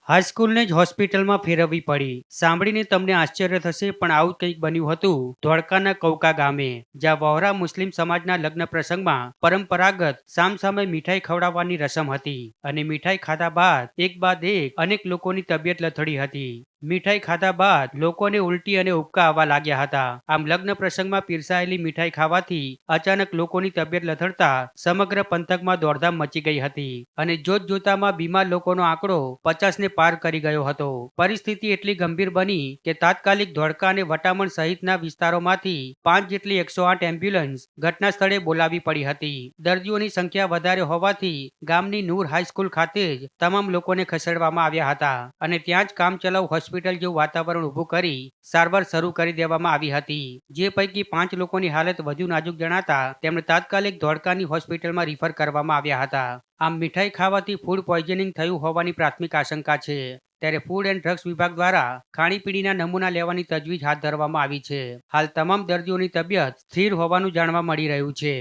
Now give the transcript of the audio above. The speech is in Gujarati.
હાઈસ્કૂલને જ હોસ્પિટલમાં ફેરવવી પડી. સાંભળીને તમને આશ્ચર્ય થશે પણ આવું કંઈક બન્યું હતું ધોળકાના કૌકા ગામે, જ્યાં વહોરા મુસ્લિમ સમાજના લગ્ન પ્રસંગમાં પરંપરાગત સામસામે મીઠાઈ ખવડાવવાની રસમ હતી અને મીઠાઈ ખાધા બાદ એક બાદ એક અનેક લોકોની તબિયત લથડી હતી. મીઠાઈ ખાધા બાદ લોકોને ઉલટી અને ઉબકા આવવા લાગ્યા હતા. આમ લગ્ન પ્રસંગમાં પીરસાયેલી મીઠાઈ ખાવાથી અચાનક લોકોની તબિયત લથડતા સમગ્ર પંથકમાં દોડધામ મચી ગઈ હતી અને જોત જોતામાં બીમાર લોકોનો આંકડો 50ને પાર કરી ગયો હતો. પરિસ્થિતિ એટલી ગંભીર બની કે તાત્કાલિક ધોળકા અને વટામણ સહિતના વિસ્તારોમાંથી 5 જેટલી 108 એમ્બ્યુલન્સ ઘટના સ્થળે બોલાવી પડી હતી. દર્દીઓની સંખ્યા વધારે હોવાથી ગામની નૂર હાઈસ્કૂલ ખાતે જ તમામ લોકોને ખસેડવામાં આવ્યા હતા અને ત્યાં જ કામચલાઉ હોસ્પિટલ જેવું વાતાવરણ ઊભું કરી સારવાર શરૂ કરી દેવામાં આવી હતી. જે પૈકી 5 લોકોની હાલત વધુ નાજુક જણાતા તેમને તાત્કાલિક ધોળકાની હોસ્પિટલમાં રિફર કરવામાં આવ્યા હતા. આમ મીઠાઈ ખાવાથી ફૂડ પોઈઝનિંગ થયું હોવાની પ્રાથમિક આશંકા છે. ત્યારે ફૂડ એન્ડ ડ્રગ્સ વિભાગ દ્વારા ખાણીપીણીના નમૂના લેવાની તજવીજ હાથ ધરવામાં આવી છે. હાલ તમામ દર્દીઓની તબિયત સ્થિર હોવાનું જાણવા મળી રહ્યું છે.